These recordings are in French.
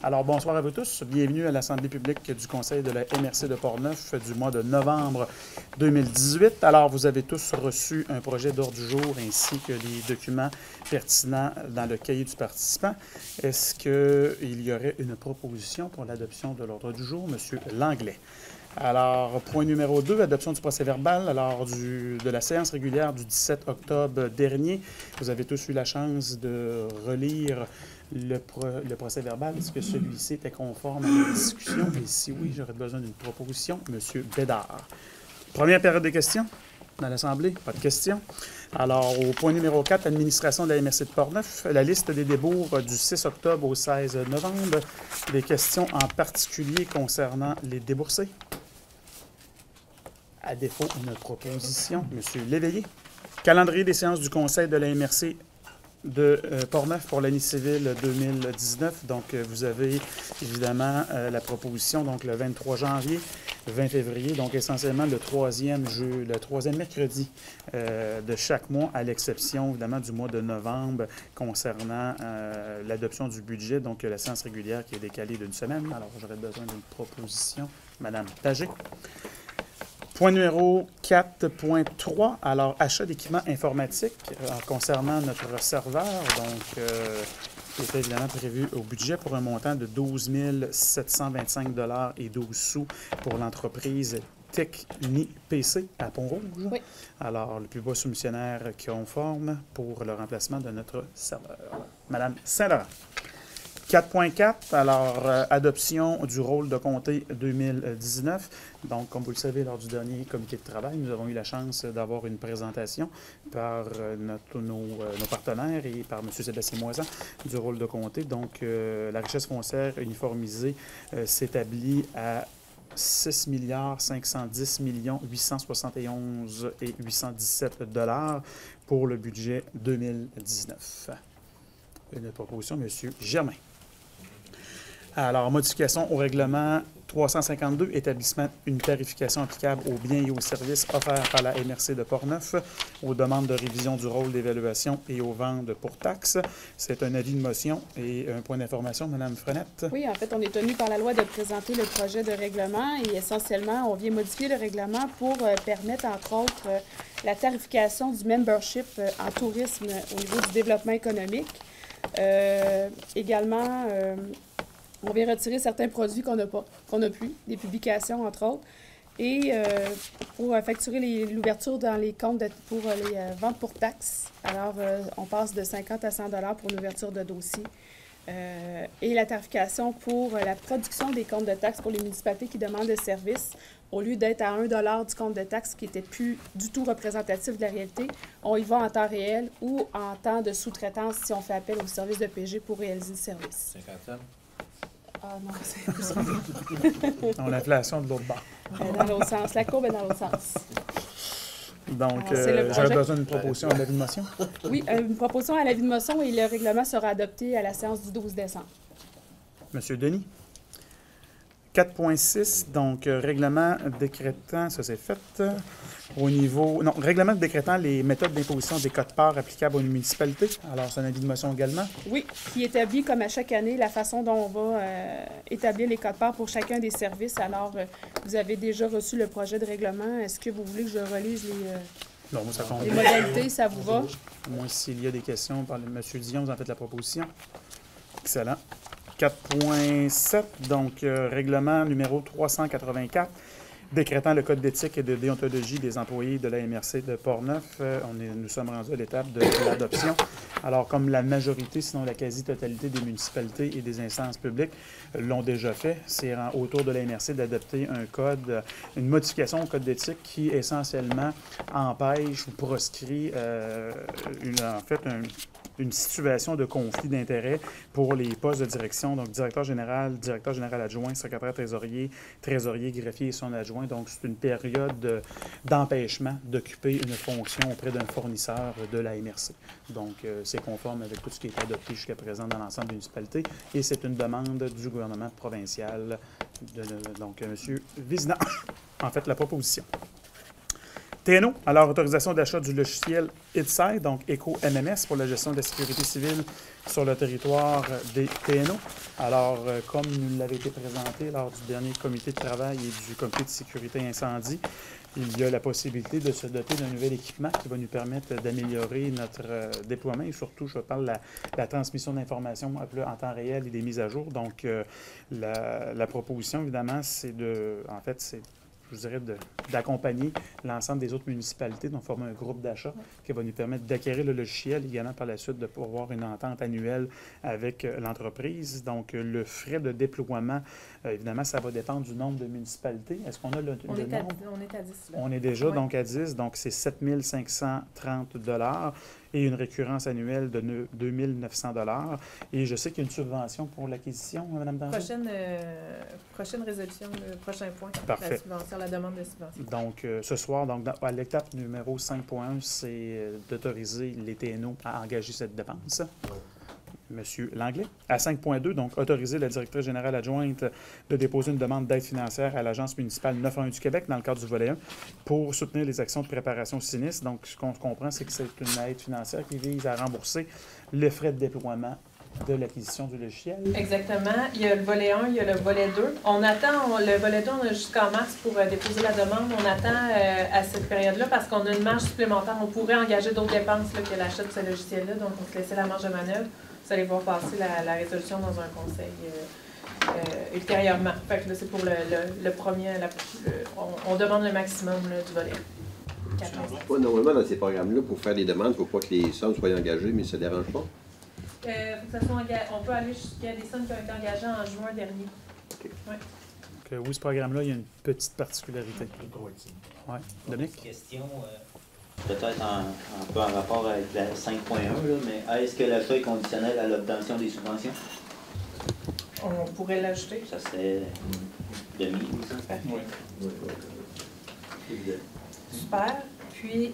Alors, bonsoir à vous tous. Bienvenue à l'Assemblée publique du Conseil de la MRC de Portneuf du mois de novembre 2018. Alors, vous avez tous reçu un projet d'ordre du jour ainsi que les documents pertinents dans le cahier du participant. Est-ce qu'il y aurait une proposition pour l'adoption de l'ordre du jour? Monsieur Langlais. Alors, point numéro 2, adoption du procès-verbal. Alors, de la séance régulière du 17 octobre dernier, vous avez tous eu la chance de relire le procès-verbal. Est-ce que celui-ci était conforme à la discussion? Et si oui, j'aurais besoin d'une proposition. Monsieur Bédard. Première période de questions dans l'Assemblée. Pas de questions. Alors, au point numéro 4, administration de la MRC de Portneuf, la liste des débours du 6 octobre au 16 novembre. Des questions en particulier concernant les déboursés. À défaut, une proposition. Monsieur Léveillé. Calendrier des séances du Conseil de la MRC de Portneuf pour l'année civile 2019. Donc, vous avez évidemment la proposition, donc le 23 janvier, 20 février, donc essentiellement le troisième mercredi de chaque mois, à l'exception évidemment du mois de novembre concernant l'adoption du budget, donc la séance régulière qui est décalée d'une semaine. Alors, j'aurais besoin d'une proposition. Madame Pagé. Point numéro 4.3, alors achat d'équipements informatiques concernant notre serveur, donc qui était évidemment prévu au budget pour un montant de 12 725,12 $ pour l'entreprise TechniPC à Pont-Rouge. Oui. Alors, le plus bas soumissionnaire conforme pour le remplacement de notre serveur. Madame Saint-Laurent. 4.4, alors adoption du rôle de comté 2019. Donc, comme vous le savez, lors du dernier comité de travail, nous avons eu la chance d'avoir une présentation par nos partenaires et par M. Sébastien Moisan du rôle de comté. Donc, la richesse foncière uniformisée s'établit à 6 510 871 817 $ pour le budget 2019. Une proposition, M. Germain. Alors, modification au règlement 352, établissement une tarification applicable aux biens et aux services offerts par la MRC de Portneuf, aux demandes de révision du rôle d'évaluation et aux ventes pour taxes. C'est un avis de motion et un point d'information, Mme Frenette. Oui, en fait, on est tenu par la loi de présenter le projet de règlement et essentiellement, on vient modifier le règlement pour permettre, entre autres, la tarification du membership en tourisme au niveau du développement économique. Également, on vient retirer certains produits qu'on n'a plus, des publications entre autres, et pour facturer l'ouverture dans les comptes pour les ventes pour taxes. Alors, on passe de 50 à 100 $ pour l'ouverture de dossier. Et la tarification pour la production des comptes de taxes pour les municipalités qui demandent des services. Au lieu d'être à 1 $ du compte de taxes qui n'était plus du tout représentatif de la réalité, on y va en temps réel ou en temps de sous-traitance si on fait appel au service de PG pour réaliser le service. 50 cents? Ah non, c'est plus On a l'inflation de l'autre bord. dans l'autre sens. La courbe est dans l'autre sens. Donc, j'aurais besoin d'une proposition à l'avis de motion. Oui, une proposition à l'avis de motion et le règlement sera adopté à la séance du 12 décembre. Monsieur Denis. 4.6, donc règlement décrétant, ça c'est fait, au niveau, non, règlement décrétant les méthodes d'imposition des quotes-parts applicables aux municipalités. Alors, c'est un avis de motion également. Oui, qui établit comme à chaque année la façon dont on va établir les quotes-parts pour chacun des services. Alors, vous avez déjà reçu le projet de règlement. Est-ce que vous voulez que je relise Non, moi, ça compte. les modalités? Ça vous va? Moi, s'il y a des questions par M. Dion, vous en faites la proposition. Excellent. 4.7, donc règlement numéro 384, décrétant le code d'éthique et de déontologie des employés de la MRC de Portneuf. Nous sommes rendus à l'étape de l'adoption. Alors, comme la majorité, sinon la quasi-totalité des municipalités et des instances publiques l'ont déjà fait, c'est au tour de la MRC d'adopter un code, une modification au code d'éthique qui essentiellement empêche ou proscrit une situation de conflit d'intérêts pour les postes de direction, donc directeur général adjoint, secrétaire trésorier, greffier et son adjoint. Donc, c'est une période d'empêchement d'occuper une fonction auprès d'un fournisseur de la MRC. Donc, c'est conforme avec tout ce qui a été adopté jusqu'à présent dans l'ensemble des municipalités et c'est une demande du gouvernement provincial, donc M. Vizina, en fait, la proposition. TNO, alors autorisation d'achat du logiciel IDSI, donc EcoMMS, pour la gestion de la sécurité civile sur le territoire des TNO. Alors, comme nous l'avait été présenté lors du dernier comité de travail et du comité de sécurité incendie, il y a la possibilité de se doter d'un nouvel équipement qui va nous permettre d'améliorer notre déploiement et surtout, je parle de la transmission d'informations en temps réel et des mises à jour. Donc, la proposition, évidemment, c'est je dirais, d'accompagner l'ensemble des autres municipalités, donc former un groupe d'achat qui va nous permettre d'acquérir le logiciel, également par la suite de pouvoir avoir une entente annuelle avec l'entreprise. Donc, le frais de déploiement, évidemment, ça va dépendre du nombre de municipalités. Est-ce qu'on a le nombre? On est à 10. Là. On est déjà donc à 10, donc c'est 7 530 $ et une récurrence annuelle de 2 900 $. Et je sais qu'il y a une subvention pour l'acquisition, Mme Danger? Prochaine résolution, le prochain point. Parfait. La subvention, la demande de subvention. Donc, ce soir, donc, à l'étape numéro 5.1, c'est d'autoriser les TNO à engager cette dépense. Monsieur Langlais. À 5.2, donc, autoriser la directrice générale adjointe de déposer une demande d'aide financière à l'Agence municipale 911 du Québec dans le cadre du volet 1 pour soutenir les actions de préparation au sinistre. Donc, ce qu'on comprend, c'est que c'est une aide financière qui vise à rembourser les frais de déploiement de l'acquisition du logiciel. Exactement. Il y a le volet 1, il y a le volet 2. On attend, le volet 2, on a jusqu'en mars pour déposer la demande. On attend à cette période-là parce qu'on a une marge supplémentaire. On pourrait engager d'autres dépenses là, que l'achat de ce logiciel-là. Donc, on se laissait la marge de manœuvre. Vous allez voir passer la résolution dans un conseil ultérieurement. Fait que là, c'est pour le premier. On demande le maximum là, du volet 1. Ouais, normalement, dans ces programmes-là, pour faire des demandes, il ne faut pas que les sommes soient engagées, mais ça ne dérange pas. Faut que ça soit on peut aller jusqu'à des sommes qui ont été engagées en juin dernier. Okay. Ouais. Donc, oui, ce programme-là, il y a une petite particularité. Oui. Dominique? Question, peut-être un peu en rapport avec la 5.1, mais est-ce que l'achat est conditionnel à l'obtention des subventions? On pourrait l'ajouter. Ça serait demi. Oui. Super. Puis,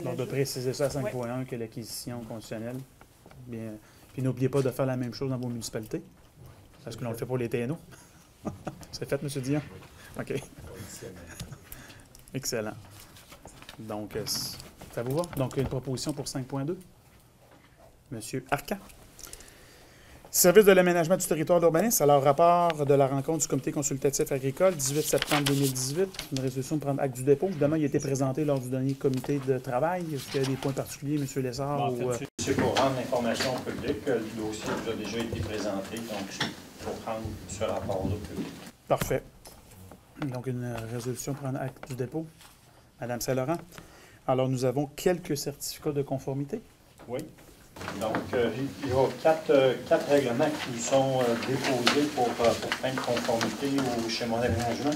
Donc, de préciser ça à 5.1 que l'acquisition conditionnelle. Bien, puis n'oubliez pas de faire la même chose dans vos municipalités, parce que l'on le fait pour les TNO. C'est fait, M. Dion? OK. Excellent. Donc, ça vous va? Donc, une proposition pour 5.2. M. Arcan. Service de l'aménagement du territoire d'urbanisme. Alors, rapport de la rencontre du comité consultatif agricole, 18 septembre 2018. Une résolution de prendre acte du dépôt. Évidemment, il a été présenté lors du dernier comité de travail. Est-ce qu'il y a des points particuliers, M. Lessard? En fait, c'est pour rendre l'information publique. Le dossier vous a déjà été présenté, donc c'est pour rendre ce rapport-là public. Parfait. Donc, une résolution pour prendre acte du dépôt. Madame Saint-Laurent. Alors, nous avons quelques certificats de conformité. Oui. Donc, il y a quatre règlements qui nous sont déposés pour faire conformité au schéma d'aménagement.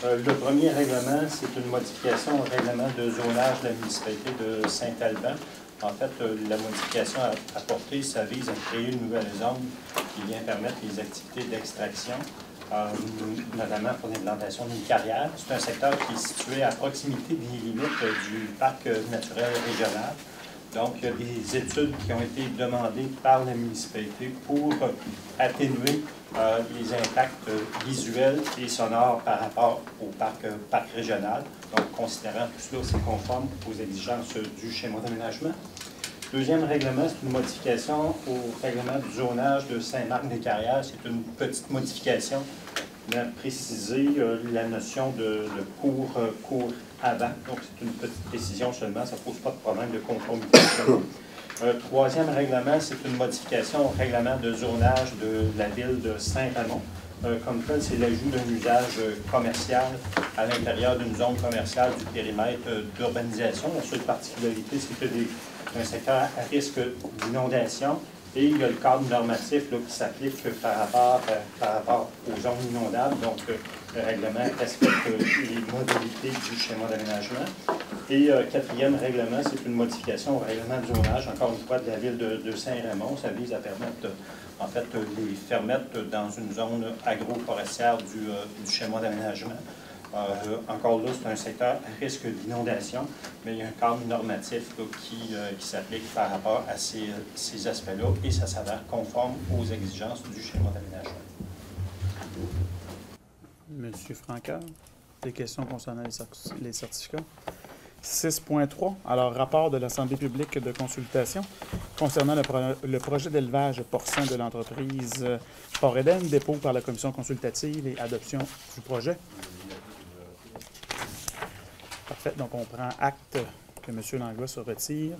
Le premier règlement, c'est une modification au règlement de zonage de la municipalité de Saint-Alban. En fait, la modification apportée, ça vise à créer une nouvelle zone qui vient permettre les activités d'extraction, notamment pour l'implantation d'une carrière. C'est un secteur qui est situé à proximité des limites du parc naturel régional. Donc, il y a des études qui ont été demandées par la municipalité pour atténuer les impacts visuels et sonores par rapport au parc régional. Donc, considérant tout cela, c'est conforme aux exigences du schéma d'aménagement. Deuxième règlement, c'est une modification au règlement du zonage de Saint-Marc-des-Carrières. C'est une petite modification de préciser la notion de cours avant. Donc, c'est une petite précision seulement, ça ne pose pas de problème de conformité. Troisième règlement, c'est une modification au règlement de zonage de la ville de Saint-Ramon. Comme tel, c'est l'ajout d'un usage commercial à l'intérieur d'une zone commerciale du périmètre d'urbanisation. La seule particularité, c'est que c'est un secteur à risque d'inondation. Et il y a le cadre normatif là, qui s'applique par rapport aux zones inondables. Donc, le règlement respecte les modalités du schéma d'aménagement. Et quatrième règlement, c'est une modification au règlement de zonage, encore une fois, de la ville de Saint-Raymond. Ça vise à permettre, en fait, les faire mettre dans une zone agroforestière du schéma d'aménagement. Encore là, c'est un secteur à risque d'inondation, mais il y a un cadre normatif là, qui s'applique par rapport à ces aspects-là et ça s'avère conforme aux exigences du schéma d'aménagement. Monsieur Francaire. Des questions concernant les certificats. 6.3. Alors, rapport de l'Assemblée publique de consultation concernant le projet d'élevage porcin de l'entreprise Port-Éden, dépôt par la commission consultative et adoption du projet. Parfait. Donc, on prend acte que M. Langlois se retire.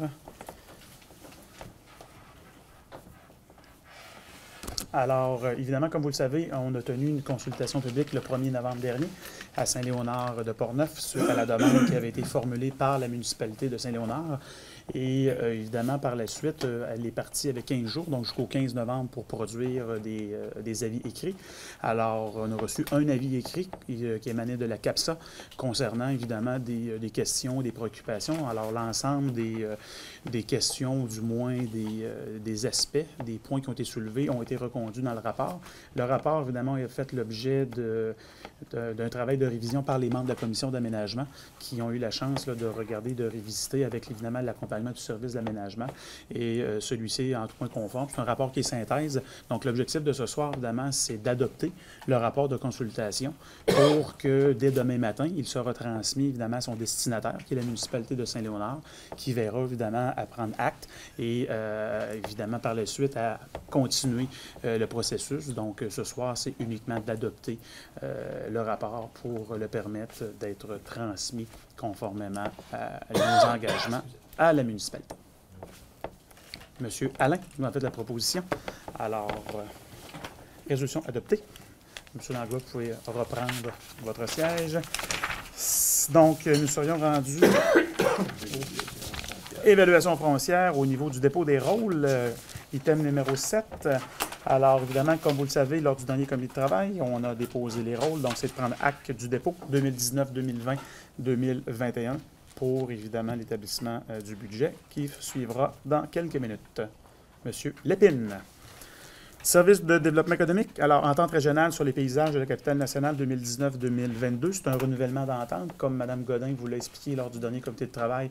Alors, évidemment, comme vous le savez, on a tenu une consultation publique le 1er novembre dernier à Saint-Léonard de Portneuf suite à la demande qui avait été formulée par la municipalité de Saint-Léonard. Et évidemment, par la suite, elle est partie avec 15 jours, donc jusqu'au 15 novembre, pour produire des avis écrits. Alors, on a reçu un avis écrit qui émanait de la CAPSA concernant, évidemment, des questions, des préoccupations. Alors, l'ensemble des questions, ou du moins des aspects, des points qui ont été soulevés, ont été reconduits dans le rapport. Le rapport, évidemment, a fait l'objet d'un travail de révision par les membres de la commission d'aménagement qui ont eu la chance là, de regarder, de revisiter avec, évidemment, l'accompagnement du service d'aménagement. Et celui-ci est en tout point conforme. C'est un rapport qui est synthèse. Donc, l'objectif de ce soir, évidemment, c'est d'adopter le rapport de consultation pour que, dès demain matin, il sera transmis, évidemment, à son destinataire, qui est la municipalité de Saint-Léonard, qui verra, évidemment, à prendre acte et, évidemment, par la suite, à continuer le processus. Donc, ce soir, c'est uniquement d'adopter le rapport pour le permettre d'être transmis conformément à nos engagements à la municipalité. Monsieur Alain, vous m'avez fait la proposition. Alors, résolution adoptée. Monsieur Langlois, vous pouvez reprendre votre siège. Donc, nous serions rendus évaluation foncière au niveau du dépôt des rôles, item numéro 7. Alors, évidemment, comme vous le savez, lors du dernier comité de travail, on a déposé les rôles. Donc, c'est de prendre acte du dépôt 2019, 2020, 2021 pour, évidemment, l'établissement du budget qui suivra dans quelques minutes. Monsieur Lépine. Service de développement économique. Alors, entente régionale sur les paysages de la capitale nationale 2019-2022. C'est un renouvellement d'entente. Comme Mme Godin vous l'a expliqué lors du dernier comité de travail,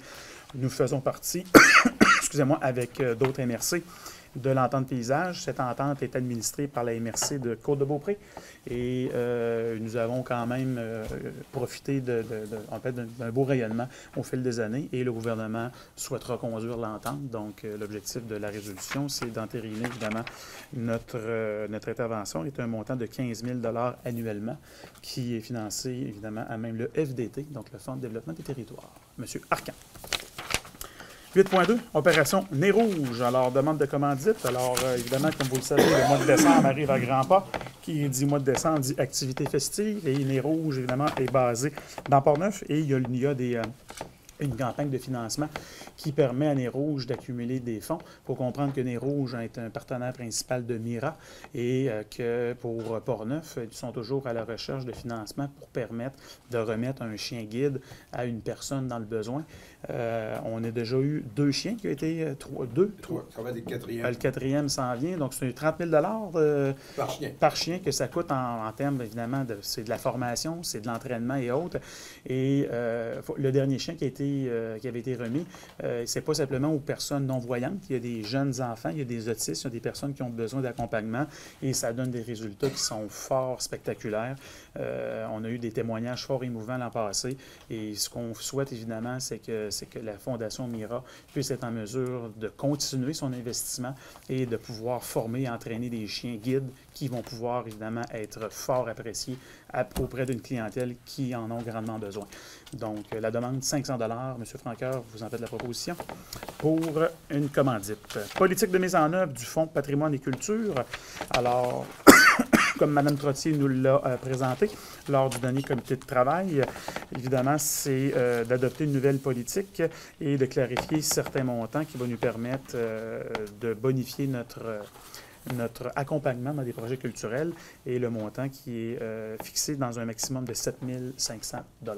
nous faisons partie, excusez-moi, avec d'autres MRC de l'entente paysage. Cette entente est administrée par la MRC de Côte-de-Beaupré et nous avons quand même profité en fait, d'un beau rayonnement au fil des années et le gouvernement souhaite reconduire l'entente. Donc, l'objectif de la résolution, c'est d'entériner évidemment notre intervention est un montant de 15 000 $ annuellement qui est financé évidemment à même le FDT, donc le Fonds de développement des territoires. Monsieur Arcan. 8.2, opération Nez Rouge. Alors, demande de commandite. Alors, évidemment, comme vous le savez, le mois de décembre arrive à grands pas. Qui dit mois de décembre dit activité festive. Et Nez Rouge, évidemment, est basé dans Portneuf. Et il y a une campagne de financement qui permet à Nez Rouge d'accumuler des fonds. Il faut comprendre que Nez Rouge est un partenaire principal de MIRA et que pour Portneuf, ils sont toujours à la recherche de financement pour permettre de remettre un chien guide à une personne dans le besoin. On a déjà eu 2 chiens qui ont été... 3. Ça va être le quatrième. Le quatrième s'en vient. Donc, c'est 30 000 par chien que ça coûte en termes, évidemment, c'est de la formation, c'est de l'entraînement et autres. Et le dernier chien qui avait été remis, c'est pas simplement aux personnes non-voyantes. Il y a des jeunes enfants, il y a des autistes, il y a des personnes qui ont besoin d'accompagnement et ça donne des résultats qui sont fort spectaculaires. On a eu des témoignages fort émouvants l'an passé et ce qu'on souhaite, évidemment, c'est que la Fondation MIRA puisse être en mesure de continuer son investissement et de pouvoir former et entraîner des chiens guides qui vont pouvoir, évidemment, être fort appréciés auprès d'une clientèle qui en ont grandement besoin. Donc, la demande, 500 $. M. Franqueur, vous en faites la proposition pour une commandite. Politique de mise en œuvre du Fonds patrimoine et culture. Alors, comme Mme Trottier nous l'a présenté lors du dernier comité de travail, évidemment, c'est d'adopter une nouvelle politique et de clarifier certains montants qui vont nous permettre de bonifier notre accompagnement dans des projets culturels et le montant qui est fixé dans un maximum de 7 500 $.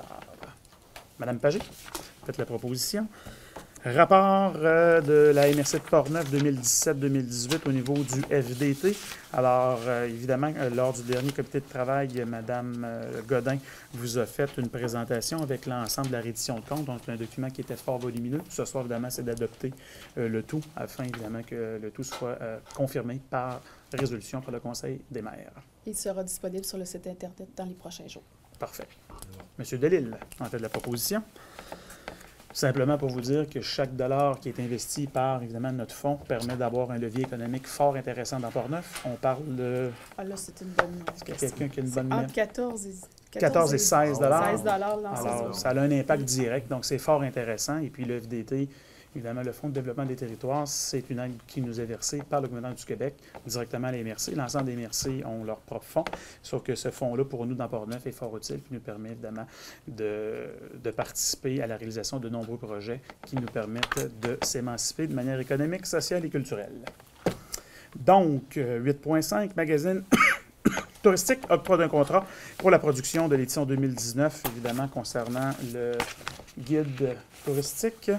Madame Pagé, faites la proposition. Rapport de la MRC de Portneuf 2017-2018 au niveau du FDT. Alors, évidemment, lors du dernier comité de travail, Mme Godin vous a fait une présentation avec l'ensemble de la reddition de compte, donc un document qui était fort volumineux. Ce soir, évidemment, c'est d'adopter le tout afin, évidemment, que le tout soit confirmé par résolution par le Conseil des maires. Il sera disponible sur le site Internet dans les prochains jours. Parfait. Monsieur Delisle, en fait de la proposition. Simplement pour vous dire que chaque dollar qui est investi par, évidemment, notre fonds permet d'avoir un levier économique fort intéressant dans Port-Neuf. On parle de... Ah là, c'est une bonne... Est-ce qu'il y a quelqu'un qui a une bonne... Entre 14 et 16 $16 Alors, ça a un impact direct, donc c'est fort intéressant. Et puis, le FDT, évidemment, le Fonds de développement des territoires, c'est une aide qui nous est versée par le gouvernement du Québec, directement à les MRC. L'ensemble des MRC ont leur propre fonds, sauf que ce fonds-là, pour nous, dans Port-Neuf, est fort utile, puis nous permet, évidemment, de participer à la réalisation de nombreux projets qui nous permettent de s'émanciper de manière économique, sociale et culturelle. Donc, 8.5, magazine touristique, octroi d'un contrat pour la production de l'édition 2019, évidemment, concernant le guide touristique.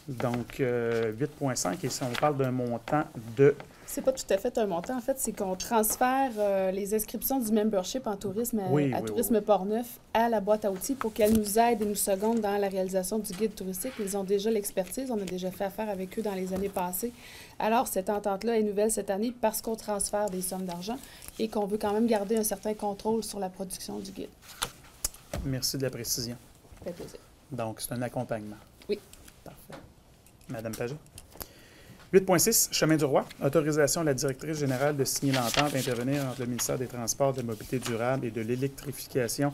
Donc, 8.5, et si on parle d'un montant de... C'est pas tout à fait un montant. En fait, c'est qu'on transfère les inscriptions du membership en tourisme à Tourisme Port-Neuf à la boîte à outils pour qu'elle nous aide et nous seconde dans la réalisation du guide touristique. Ils ont déjà l'expertise. On a déjà fait affaire avec eux dans les années passées. Alors, cette entente-là est nouvelle cette année parce qu'on transfère des sommes d'argent et qu'on veut quand même garder un certain contrôle sur la production du guide. Merci de la précision. Ça fait plaisir. Donc, c'est un accompagnement. Oui. Parfait. Madame Pajot. 8.6, Chemin du Roi. Autorisation à la directrice générale de signer l'entente à intervenir entre le ministère des Transports, de la Mobilité durable et de l'électrification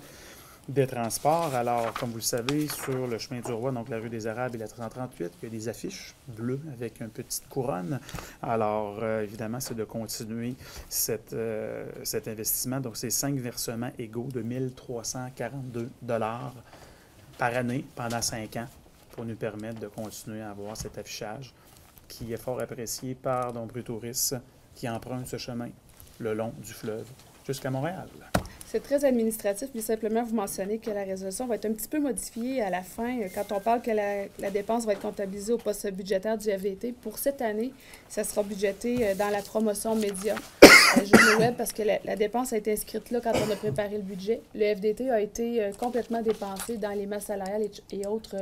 des transports. Alors, comme vous le savez, sur le Chemin du Roi, donc la rue des Arabes et la 338, il y a des affiches bleues avec une petite couronne. Alors, évidemment, c'est de continuer cet investissement. Donc, c'est 5 versements égaux de 1 342 $ par année pendant 5 ans pour nous permettre de continuer à avoir cet affichage qui est fort apprécié par nombreux touristes qui empruntent ce chemin le long du fleuve jusqu'à Montréal. C'est très administratif, mais simplement vous mentionnez que la résolution va être un petit peu modifiée à la fin. Quand on parle que la dépense va être comptabilisée au poste budgétaire du FDT, pour cette année, ça sera budgété dans la promotion média journée web parce que la dépense a été inscrite là quand on a préparé le budget. Le FDT a été complètement dépensé dans les masses salariales et autres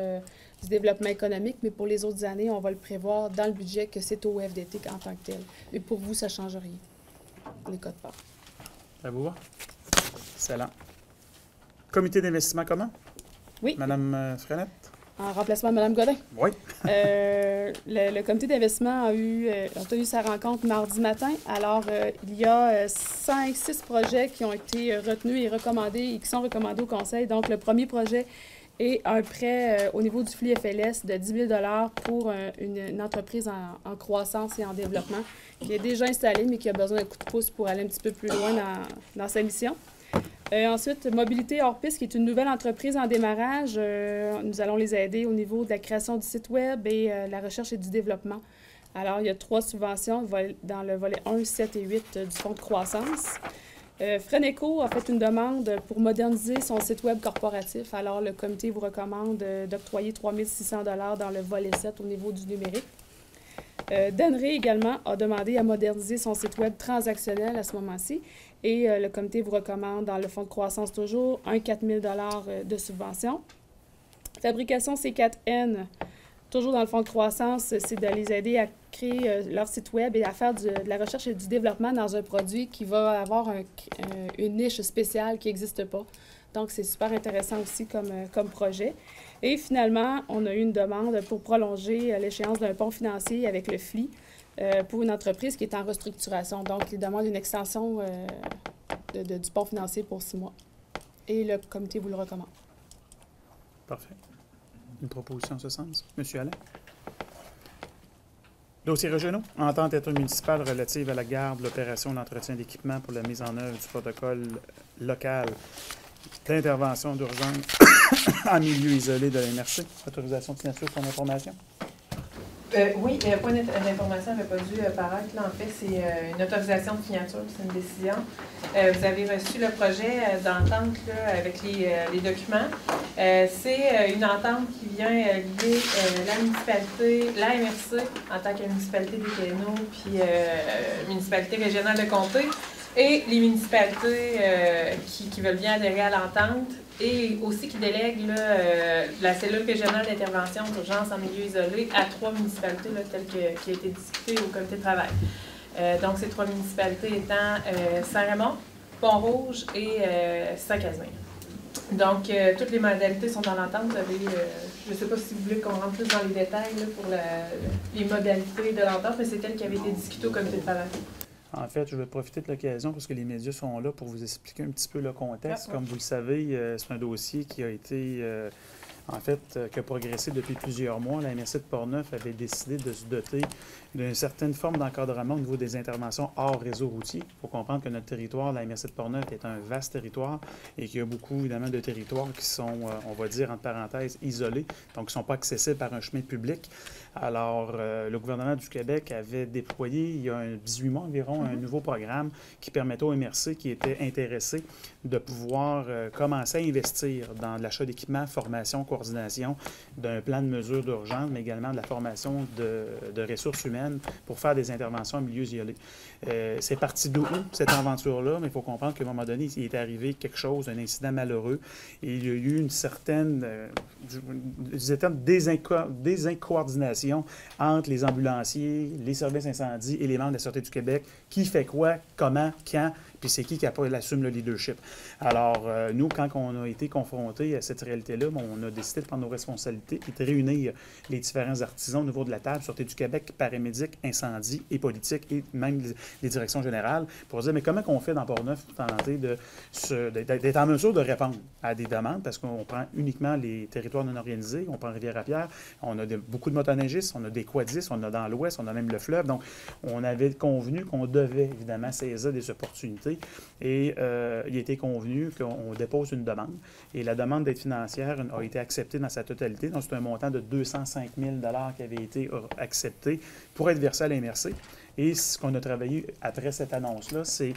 du développement économique, mais pour les autres années, on va le prévoir dans le budget que c'est au FDT en tant que tel. Mais pour vous, ça ne change rien. Les codes parts. Ça vous va? Excellent. Comité d'investissement commun? Oui. Madame Frenette? En remplacement de Mme Godin. Oui. Le comité d'investissement a eu sa rencontre mardi matin. Alors, il y a 5-6 projets qui ont été retenus et recommandés et qui sont recommandés au Conseil. Donc, le premier projet est un prêt au niveau du flux FLS de 10 000 $ pour une entreprise en croissance et en développement qui est déjà installée, mais qui a besoin d'un coup de pouce pour aller un petit peu plus loin dans sa mission. Ensuite, Mobilité hors piste, qui est une nouvelle entreprise en démarrage. Nous allons les aider au niveau de la création du site web et la recherche et du développement. Alors, il y a 3 subventions dans le volet 1, 7 et 8 du fonds de croissance. Freneco a fait une demande pour moderniser son site web corporatif. Alors, le comité vous recommande d'octroyer 3 600 $ dans le volet 7 au niveau du numérique. Denrée également a demandé à moderniser son site web transactionnel à ce moment-ci. Et le comité vous recommande, dans le fonds de croissance toujours, un 4 000 $ de subvention. Fabrication C4N, toujours dans le fonds de croissance, c'est de les aider à créer leur site web et à faire de la recherche et du développement dans un produit qui va avoir une niche spéciale qui n'existe pas. Donc, c'est super intéressant aussi comme projet. Et finalement, on a eu une demande pour prolonger l'échéance d'un pont financier avec le FLI pour une entreprise qui est en restructuration. Donc, il demande une extension du pont financier pour 6 mois. Et le comité vous le recommande. Parfait. Une proposition en ce sens. Monsieur Alain? Dossiers régionaux. Entente intermunicipale relative à la garde, l'opération d'entretien d'équipement pour la mise en œuvre du protocole local d'intervention d'urgence en milieu isolé de la MRC. Autorisation de signature pour information. Oui, point d'information n'avait pas dû paraître. Là, en fait, c'est une autorisation de signature, c'est une décision. Vous avez reçu le projet d'entente là, avec les documents. C'est une entente qui vient lier la municipalité, la MRC en tant que municipalité des Quénots, puis municipalité régionale de comté, et les municipalités qui veulent bien adhérer à l'entente. Et aussi qui délègue là, la cellule régionale d'intervention d'urgence en milieu isolé à 3 municipalités là, telles qui a été discutées au comité de travail. Donc, ces 3 municipalités étant Saint-Raymond, Pont-Rouge et Saint-Casimir. Donc, toutes les modalités sont dans l'entente. Vous avez, je ne sais pas si vous voulez qu'on rentre plus dans les détails là, pour les modalités de l'entente, mais c'est elle qui avait été discutée au comité de travail. En fait, je vais profiter de l'occasion parce que les médias sont là pour vous expliquer un petit peu le contexte. Ah, Comme vous le savez, c'est un dossier qui a été, qui a progressé depuis plusieurs mois. La MRC de Portneuf avait décidé de se doter d'une certaine forme d'encadrement au niveau des interventions hors réseau routier. Il faut comprendre que notre territoire, la MRC de Portneuf, est un vaste territoire et qu'il y a beaucoup, évidemment, de territoires qui sont, on va dire, entre parenthèses, isolés, donc qui ne sont pas accessibles par un chemin public. Alors, le gouvernement du Québec avait déployé, il y a 18 mois environ, un nouveau programme qui permettait aux MRC qui étaient intéressés de pouvoir commencer à investir dans l'achat d'équipements, formation, coordination, d'un plan de mesures d'urgence, mais également de la formation de ressources humaines pour faire des interventions en milieu isolé. C'est parti d'où, cette aventure-là, mais il faut comprendre qu'à un moment donné, il est arrivé quelque chose, un incident malheureux, et il y a eu une certaine désincoordination entre les ambulanciers, les services incendies et les membres de la Sûreté du Québec. Qui fait quoi, comment, quand, puis c'est qui assume le leadership. Alors, nous, quand on a été confrontés à cette réalité-là, on a décidé de prendre nos responsabilités et de réunir les différents artisans au niveau de la table, Sûreté du Québec, paramédic, incendie et politique, et même les directions générales, pour dire, mais comment on fait dans Portneuf pour tenter d'être en mesure de répondre à des demandes, parce qu'on prend uniquement les territoires non organisés, on prend Rivière-à-Pierre, on a beaucoup de motoneigistes, on a des quadistes, on a dans l'Ouest, on a même le fleuve, donc on avait convenu qu'on devait évidemment saisir des opportunités. Et il a été convenu qu'on dépose une demande. Et la demande d'aide financière a été acceptée dans sa totalité. Donc, c'est un montant de 205 000 qui avait été accepté pour être versé à la MRC. Et ce qu'on a travaillé après cette annonce-là, c'est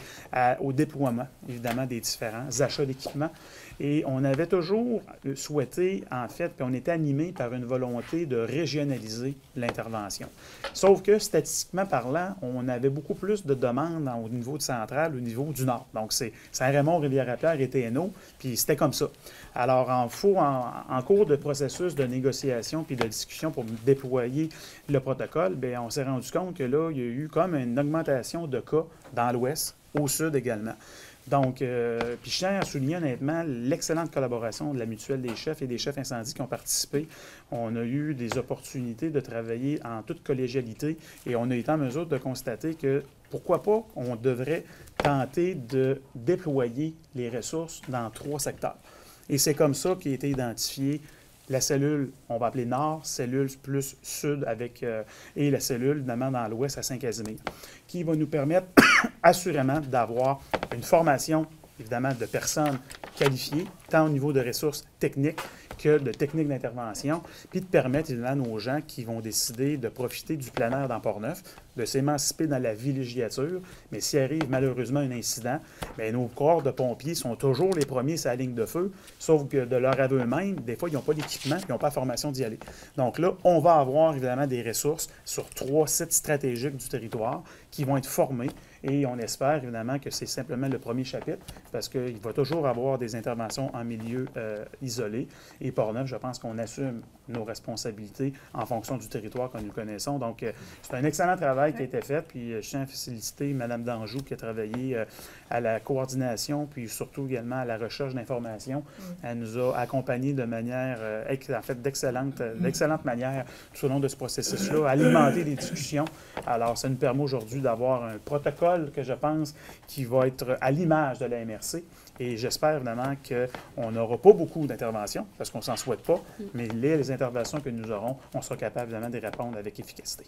au déploiement, évidemment, des différents achats d'équipements. Et on avait toujours souhaité, en fait, puis on était animé par une volonté de régionaliser l'intervention. Sauf que, statistiquement parlant, on avait beaucoup plus de demandes au niveau central, au niveau du nord. Donc, c'est Saint-Raymond, Rivière-à-Pierre et TNO, puis c'était comme ça. Alors, en cours de processus de négociation puis de discussion pour déployer le protocole, bien, on s'est rendu compte que là, il y a eu comme une augmentation de cas dans l'Ouest, au Sud également. Donc, puis je tiens à souligner honnêtement l'excellente collaboration de la mutuelle des chefs et des chefs incendies qui ont participé. On a eu des opportunités de travailler en toute collégialité et on a été en mesure de constater que, pourquoi pas, on devrait tenter de déployer les ressources dans 3 secteurs. Et c'est comme ça qu'a été identifié la cellule, on va appeler Nord, cellule plus Sud, et la cellule, évidemment, dans l'Ouest à Saint-Casimir, qui va nous permettre assurément d'avoir une formation, évidemment, de personnes qualifiées, tant au niveau de ressources techniques que de techniques d'intervention, puis de permettre, évidemment, aux gens qui vont décider de profiter du plein air dans Portneuf, de s'émanciper dans la villégiature, mais s'il arrive malheureusement un incident, bien, nos corps de pompiers sont toujours les premiers sur la ligne de feu, sauf que de leur aveu eux-mêmes, des fois, ils n'ont pas d'équipement, ils n'ont pas la formation d'y aller. Donc là, on va avoir évidemment des ressources sur 3 sites stratégiques du territoire qui vont être formés et on espère évidemment que c'est simplement le premier chapitre parce qu'il va toujours avoir des interventions en milieu isolé. Et Portneuf, je pense qu'on assume nos responsabilités en fonction du territoire que nous connaissons. Donc, c'est un excellent travail qui a été fait. Puis, je tiens à féliciter Mme Danjou qui a travaillé à la coordination, puis surtout également à la recherche d'informations. Elle nous a accompagnés de manière, en fait, d'excellente manière tout au long de ce processus-là, à alimenter les discussions. Alors, ça nous permet aujourd'hui d'avoir un protocole que je pense qui va être à l'image de la MRC. Et j'espère évidemment qu'on n'aura pas beaucoup d'interventions, parce qu'on ne s'en souhaite pas, mais les interventions que nous aurons, on sera capable évidemment d'y répondre avec efficacité.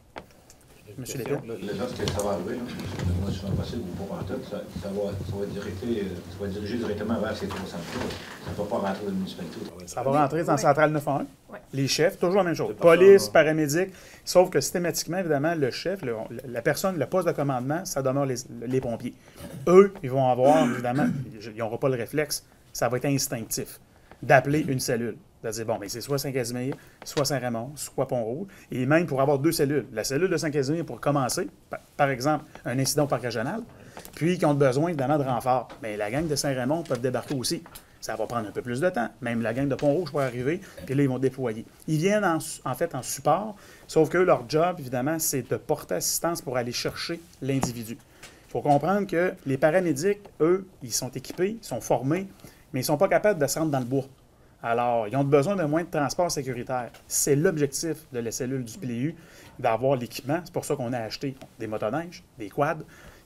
Monsieur Lépine? Lorsque ça va arriver, moi, je suis possible ou pas en tête, ça va diriger directement vers ces 3 centres-là. Ça ne va pas rentrer dans la municipalité. Ça va rentrer dans la centrale 911. Oui. Les chefs, toujours la même chose. Police, paramédic, sauf que systématiquement, évidemment, le chef, la personne, le poste de commandement, ça demeure les pompiers. Eux, ils vont avoir, évidemment, ils n'auront pas le réflexe, ça va être instinctif, d'appeler une cellule. De dire, bon, mais c'est soit Saint-Casimir, soit Saint-Raymond, soit Pont-Rouge, et même pour avoir 2 cellules. La cellule de Saint-Casimir pour commencer, par exemple, un incident au parc régional, puis qui ont besoin, évidemment, de renfort. Mais la gang de Saint-Raymond peuvent débarquer aussi. Ça va prendre un peu plus de temps. Même la gang de Pont-Rouge va arriver, puis là, ils vont déployer. Ils viennent en fait en support, sauf que leur job, évidemment, c'est de porter assistance pour aller chercher l'individu. Il faut comprendre que les paramédics, eux, ils sont équipés, ils sont formés, mais ils ne sont pas capables de se rendre dans le bois. Alors, ils ont besoin de moins de transport sécuritaire. C'est l'objectif de la cellule du PLU, d'avoir l'équipement. C'est pour ça qu'on a acheté des motoneiges, des quads,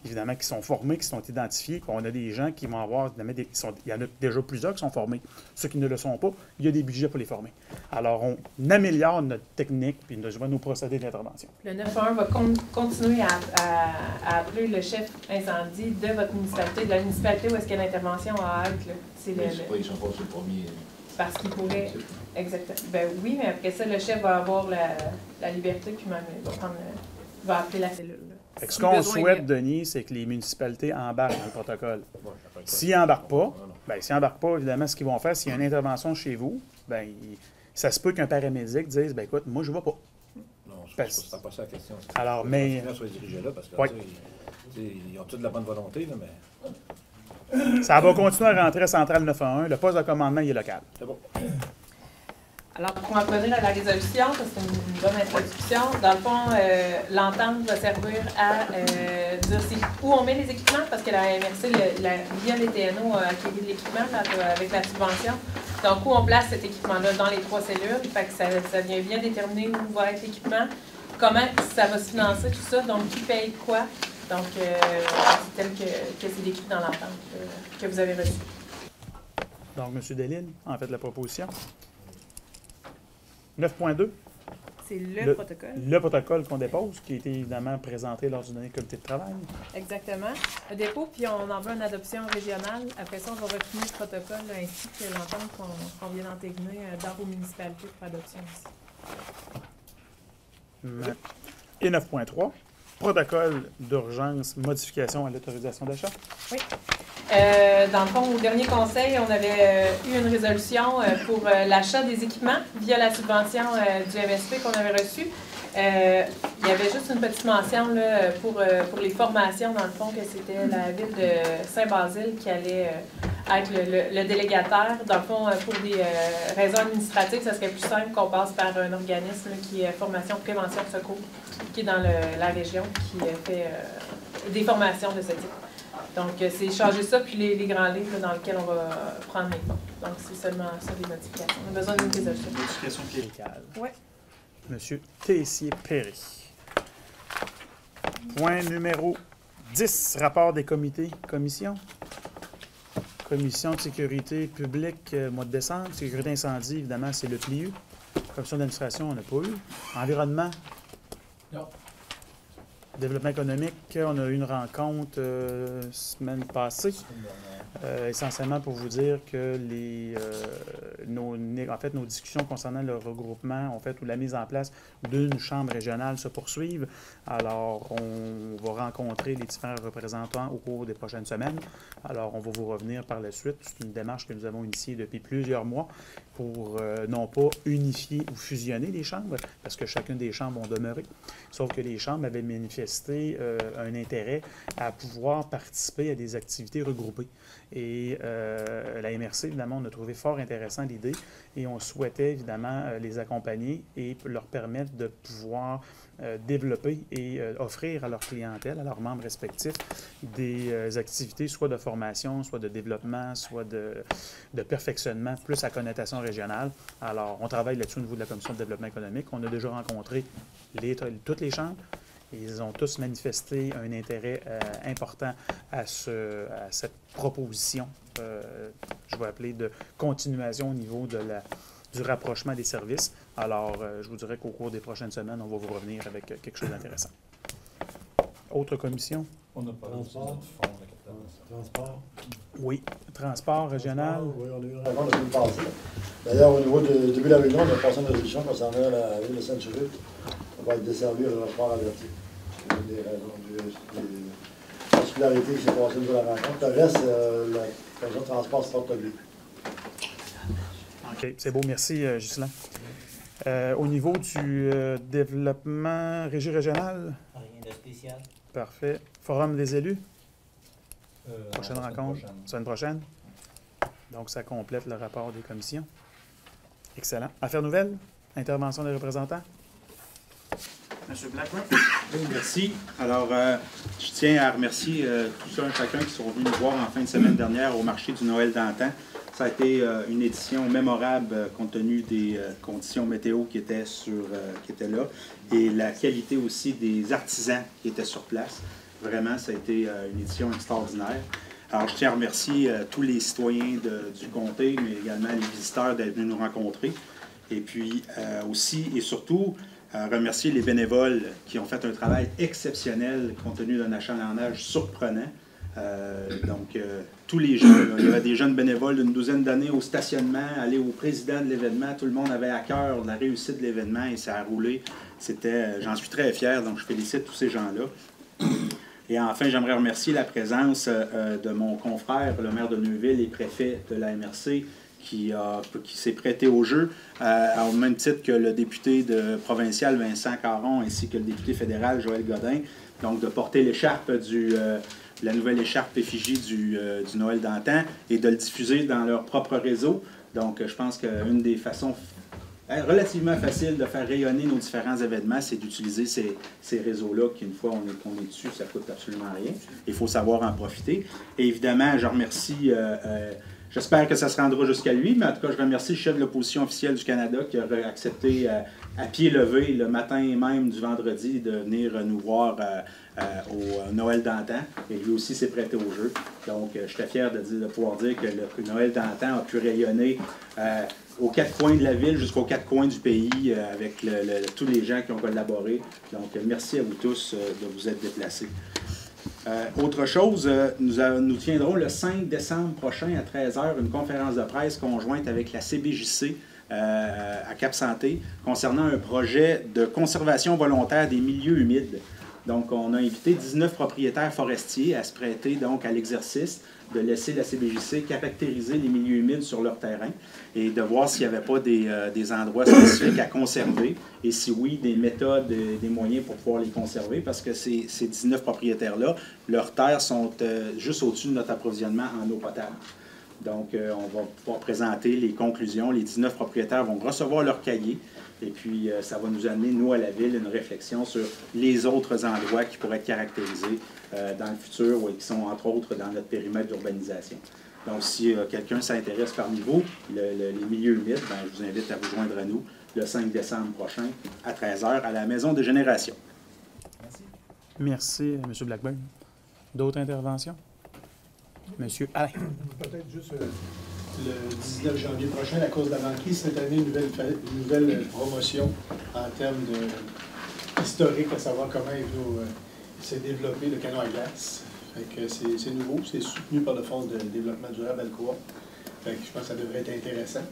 évidemment, qui sont formés, qui sont identifiés. Puis on a des gens qui vont avoir, il y en a déjà plusieurs qui sont formés. Ceux qui ne le sont pas, il y a des budgets pour les former. Alors, on améliore notre technique puis nos procédés d'intervention. Le 911 va continuer à appeler le chef incendie de votre municipalité, de la municipalité où est-ce qu'il y a l'intervention à être. Là. Ils ne sont pas sur le premier. Parce qu'il pourrait. Exactement. Ben oui, mais après ça, le chef va avoir la liberté, puis même va appeler la cellule. Là. Ce qu'on souhaite, Denis, c'est que les municipalités embarquent dans le protocole. S'ils n'embarquent pas, évidemment, ce qu'ils vont faire, s'il y a une intervention chez vous, ben, ça se peut qu'un paramédic dise, ben écoute, moi, je ne vais pas. Non, c'est pas ça la question. Alors, mais... Les soit dirigés là, parce que ils ont toute la bonne volonté, là, mais... Ça va continuer à rentrer à Centrale 911. Le poste de commandement, il est local. C'est bon. Alors, pour en revenir à la résolution, parce que c'est une bonne introduction, dans le fond, l'entente va servir à dire où on met les équipements, parce que la MRC, via les TNO, a acquis de l'équipement avec la subvention. Donc, où on place cet équipement-là dans les 3 cellules. Fait que ça vient bien déterminer où va être l'équipement, comment ça va se financer, tout ça, donc qui paye quoi. Donc, c'est tel que c'est décrit dans l'entente que vous avez reçue. Donc, M. Delisle, en fait, la proposition. 9.2. C'est le protocole. Le protocole qu'on dépose, qui a été évidemment présenté lors du dernier comité de travail. Exactement. Le dépôt, puis on envoie une adoption régionale. Après ça, on va refiner le protocole ainsi que l'entente qu'on vient d'entégner dans vos municipalités pour adoption aussi. Et 9.3. Protocole d'urgence, modification à l'autorisation d'achat. Oui. Dans le fond, au dernier conseil, on avait eu une résolution pour l'achat des équipements via la subvention du MSP qu'on avait reçue. Il y avait juste une petite mention là, pour les formations, dans le fond, que c'était la ville de Saint-Basile qui allait être le délégataire. Dans le fond, pour des raisons administratives, ça serait plus simple qu'on passe par un organisme là, qui est Formation Prévention Secours, qui est dans la région, qui fait des formations de ce type. Donc, c'est changer ça, puis les grands livres là, dans lesquels on va prendre les fonds. Donc, c'est seulement ça, des modifications. On a besoin d'une résolution. Modification cléricale. Oui. Monsieur Tessier-Perry. Point numéro 10, rapport des comités, commission. Commission de sécurité publique, mois de décembre. Sécurité incendie, évidemment, c'est le PLU. Commission d'administration, on n'a pas eu. Environnement. Non. Développement économique, on a eu une rencontre semaine passée. Essentiellement pour vous dire que nos discussions concernant le regroupement, ou la mise en place d'une chambre régionale se poursuivent. Alors, on va rencontrer les différents représentants au cours des prochaines semaines. Alors, on va vous revenir par la suite. C'est une démarche que nous avons initiée depuis plusieurs mois pour non pas unifier ou fusionner les chambres, parce que chacune des chambres vont demeurer, sauf que les chambres avaient manifesté un intérêt à pouvoir participer à des activités regroupées. Et la MRC, évidemment, on a trouvé fort intéressant l'idée et on souhaitait, évidemment, les accompagner et leur permettre de pouvoir développer et offrir à leur clientèle, à leurs membres respectifs, des activités soit de formation, soit de développement, soit de perfectionnement, plus à connotation régionale. Alors, on travaille là-dessus au niveau de la Commission de développement économique. On a déjà rencontré toutes les chambres. Ils ont tous manifesté un intérêt important à cette proposition, je vais appeler de continuation au niveau du rapprochement des services. Alors, je vous dirais qu'au cours des prochaines semaines, on va vous revenir avec quelque chose d'intéressant. Autre commission? On n'a pas transport. Oui. Transport régional. Oui, on a eu une rencontre la semaine passée. D'ailleurs, au niveau du début de la réunion, on a passé une résolution concernant la ville de Sainte-Juliette. On va être desservi le transport averti. C'est des raisons des particularités qui s'est passées au niveau de la rencontre. Le reste, la région de transport se porte bien. OK, c'est beau. Merci, Ghislain. Au niveau du développement régie régionale? Rien de spécial. Parfait. Forum des élus? Prochaine rencontre? Semaine prochaine? Donc, ça complète le rapport des commissions. Excellent. Affaires nouvelles? Intervention des représentants? Monsieur Blackman? Oui, merci. Alors, je tiens à remercier tous un chacun qui sont venus nous voir en fin de semaine dernière au marché du Noël d'antan. Ça a été une édition mémorable compte tenu des conditions météo qui étaient là et la qualité aussi des artisans qui étaient sur place. Vraiment, ça a été une édition extraordinaire. Alors, je tiens à remercier tous les citoyens du comté, mais également les visiteurs d'être venus nous rencontrer. Et puis aussi et surtout, remercier les bénévoles qui ont fait un travail exceptionnel compte tenu d'un achalandage surprenant. Tous les jeunes, il y avait des jeunes bénévoles d'une douzaine d'années au stationnement, aller au président de l'événement. Tout le monde avait à cœur la réussite de l'événement et ça a roulé. J'en suis très fier, donc je félicite tous ces gens-là. Et enfin, j'aimerais remercier la présence de mon confrère, le maire de Neuville et préfet de la MRC, qui s'est prêté au jeu, au même titre que le député provincial Vincent Caron ainsi que le député fédéral Joël Godin, donc de porter l'écharpe la nouvelle écharpe effigie du Noël d'antan et de le diffuser dans leur propre réseau. Donc, je pense qu'une des façons relativement faciles de faire rayonner nos différents événements, c'est d'utiliser ces réseaux-là qui, une fois on est dessus, ça ne coûte absolument rien. Il faut savoir en profiter. Et évidemment, je remercie... J'espère que ça se rendra jusqu'à lui, mais en tout cas, je remercie le chef de l'opposition officielle du Canada qui a accepté à pied levé le matin même du vendredi de venir nous voir au Noël d'antan. Et lui aussi s'est prêté au jeu. Donc, j'étais fier de pouvoir dire que le Noël d'antan a pu rayonner aux quatre coins de la ville jusqu'aux quatre coins du pays avec tous les gens qui ont collaboré. Donc, merci à vous tous de vous être déplacés. Autre chose, nous tiendrons le 5 décembre prochain à 13h une conférence de presse conjointe avec la CBJC à Cap-Santé concernant un projet de conservation volontaire des milieux humides. Donc, on a invité 19 propriétaires forestiers à se prêter donc à l'exercice de laisser la CBJC caractériser les milieux humides sur leur terrain et de voir s'il n'y avait pas des endroits spécifiques à conserver et si oui, des méthodes, des moyens pour pouvoir les conserver parce que ces 19 propriétaires-là, leurs terres sont juste au-dessus de notre approvisionnement en eau potable. Donc, on va pouvoir présenter les conclusions. Les 19 propriétaires vont recevoir leur cahier et puis ça va nous amener, nous, à la Ville, une réflexion sur les autres endroits qui pourraient être caractérisés dans le futur ou qui sont, entre autres, dans notre périmètre d'urbanisation. Donc, si quelqu'un s'intéresse parmi vous, les milieux humides, je vous invite à vous joindre à nous le 5 décembre prochain à 13h à la Maison de Génération. Merci. Merci, M. Blackburn. D'autres interventions? M. Alain. Peut-être juste le 19 janvier prochain, la course de la banquise, cette année, une nouvelle promotion en termes historique, à savoir comment s'est développé le canot à glace. C'est nouveau, c'est soutenu par le Fonds de développement durable Alcoa. Je pense que ça devrait être intéressant.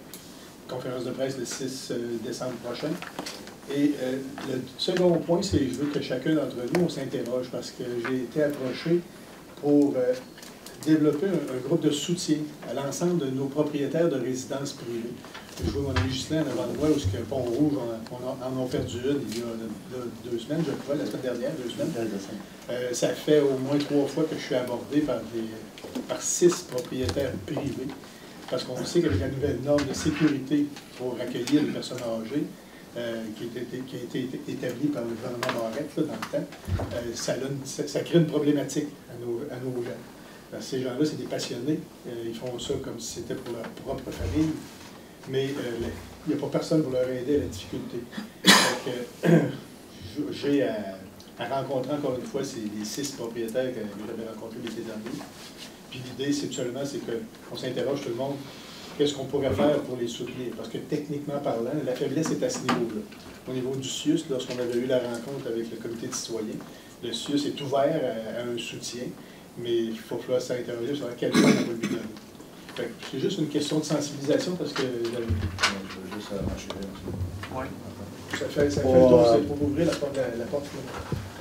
Conférence de presse le 6 décembre prochain. Et le second point, c'est que je veux que chacun d'entre nous, on s'interroge parce que j'ai été approché pour développer un groupe de soutien à l'ensemble de nos propriétaires de résidences privées. Je vois mon ami Ghislain en avant de moi où le Pont-Rouge en a perdu une il y a 2 semaines, je crois, la semaine dernière, 2 semaines. Ça fait au moins 3 fois que je suis abordé par 6 propriétaires privés, parce qu'on sait qu'avec la nouvelle norme de sécurité pour accueillir les personnes âgées, qui a été établie par le gouvernement Barrette là, dans le temps, ça crée une problématique à nos gens. Parce que ces gens-là, c'est des passionnés. Ils font ça comme si c'était pour leur propre famille. Mais il n'y a pas personne pour leur aider à la difficulté. J'ai à rencontrer encore une fois les 6 propriétaires que j'avais rencontrés l'été dernier. Puis l'idée, c'est qu'on s'interroge tout le monde, qu'est-ce qu'on pourrait faire pour les soutenir? Parce que techniquement parlant, la faiblesse est à ce niveau-là. Au niveau du CIUS, lorsqu'on avait eu la rencontre avec le comité de citoyens, le CIUS est ouvert à un soutien. Mais il faut falloir s'interroger sur à quel point on va lui donner. C'est juste une question de sensibilisation parce que... Je veux juste Oui. Ça fait le tour, c'est pour ouvrir la porte.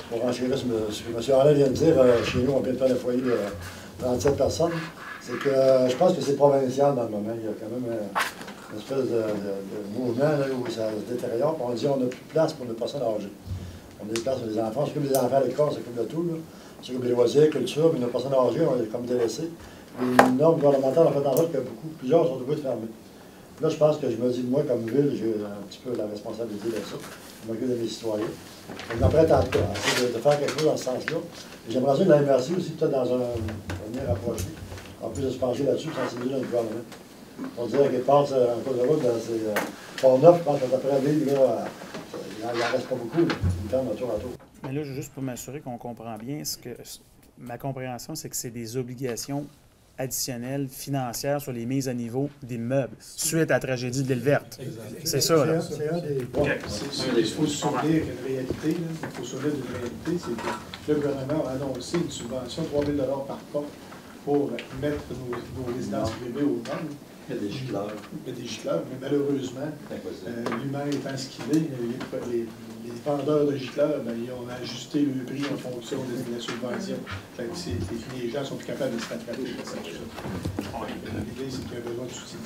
Pour enchérir ce que M. Alain vient de dire, chez nous, on vient de faire le foyer de 37 personnes. C'est que je pense que c'est provincial dans le moment. Il y a quand même une espèce de mouvement là, où ça se détériore. On dit qu'on n'a plus de place pour nos personnes âgées. On a des places pour les enfants. On s'occupe des enfants à l'école, on s'occupe de tout. Là. On s'occupe des loisirs, culture, mais nos personnes âgées, on est comme délaissés. Les normes gouvernementales ont fait en sorte que plusieurs sont obligés de fermer. Là, je pense que je me dis, moi, comme ville, j'ai un petit peu la responsabilité de ça. Je m'occupe de mes citoyens. Je m'apprête à essayer de faire quelque chose dans ce sens-là. J'aimerais ça que la MRC aussi, peut-être dans un venir approché, en plus de se pencher là-dessus, sensibiliser notre gouvernement. On dirait qu'il passe en cause de route, c'est Port-Neuf, je pense que d'après la ville, là, il n'en reste pas beaucoup, là. Une ferme de tour à tour. Mais là, juste pour m'assurer qu'on comprend bien, ma compréhension, c'est que c'est des obligations additionnelles financières sur les mises à niveau d'immeubles suite à la tragédie de l'île verte. C'est ça, là. C'est un des... Il faut se souvenir qu'une réalité, là, il faut se souvenir d'une réalité, c'est que le gouvernement a annoncé une subvention de 3 000 par porte pour mettre nos résidences privées aux normes. Il y a des gicleurs. Il y a des gicleurs, mais malheureusement, l'humain étant ce qu'il est, les vendeurs de gicleurs, ben, ils ont ajusté le prix en fonction de la subvention. Fait que les gens sont plus capables de se rattraper. L'idée, c'est qu'il y a besoin de soutien.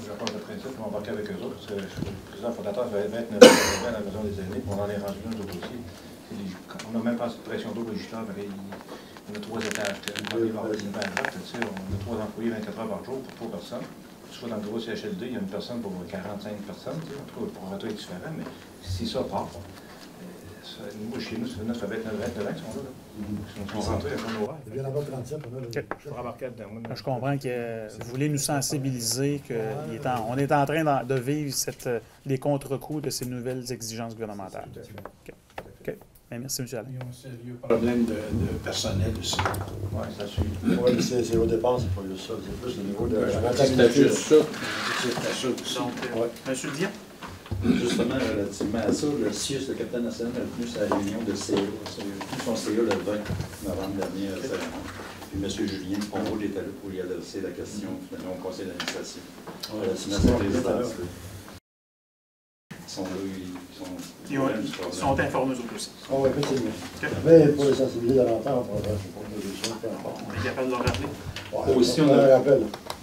Je pense de principe, on va embarquer avec eux autres, parce que le président fondateur avait 29 ans à la maison des aînés, puis on en est rendu là, nous autres aussi. On n'a même pas cette pression d'eau, le gicleur, on a 3 étages. On a 3 employés 24 heures par jour pour 3 personnes. Soit dans le gros CHLD, il y a une personne pour 45 personnes, en tout cas, pour un retour différent, mais si ça part, nous, chez nous, ça fait 29 ans qu'ils sont là. Ils sont rentrés avec un horaire. Il vient là-bas 37, on a le... Je comprends que vous voulez nous sensibiliser qu'on est en train de vivre les contre-coups de ces nouvelles exigences gouvernementales. OK. Bien, merci, M. Alain. Il y a un sérieux problème de personnel aussi. Oui, ça suit. Oui, mais c'est au départ, c'est pas juste ça. C'est plus le niveau de C'était juste ça. C'était ça aussi. M. Dion? Justement, relativement à ça, le CIUS, le capitaine national, a tenu sa réunion de CA. Il a tenu son CA le 20 novembre dernier à Saint-Raymond. Puis M. Julien Ponroul était là pour y adresser la question finalement au conseil d'administration. Relativement à cette résidence. Ils sont là, ils sont informés eux aussi. Ah oui, effectivement. Mais pour les sensibiliser davantage, on pourra faire des solutions, peu importe. On est capable de leur rappeler.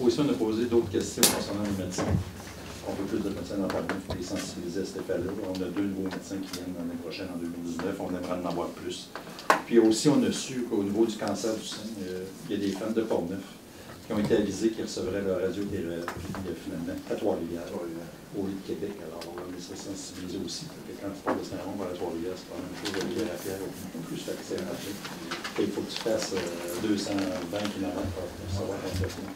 Aussi, on a posé d'autres questions concernant les médecins. On veut plus de médecins dans le parcours pour les sensibiliser à cet effet-là. On a 2 nouveaux médecins qui viennent l'année prochaine, en 2019. On aimerait en avoir plus. Puis aussi, on a su qu'au niveau du cancer du sein, il y a des femmes de Port-Neuf qui ont été avisées qu'ils recevraient leur radiothérapie finalement à Trois-Rivières, au lit de Québec. Alors, on les serait sensibilisés aussi. Quand tu parles de Saint-Raymond vers Trois-Rivières, c'est pas la même chose de la pierre beaucoup plus facile à faire. Il faut que tu fasses 220 km pour savoir ton traitement.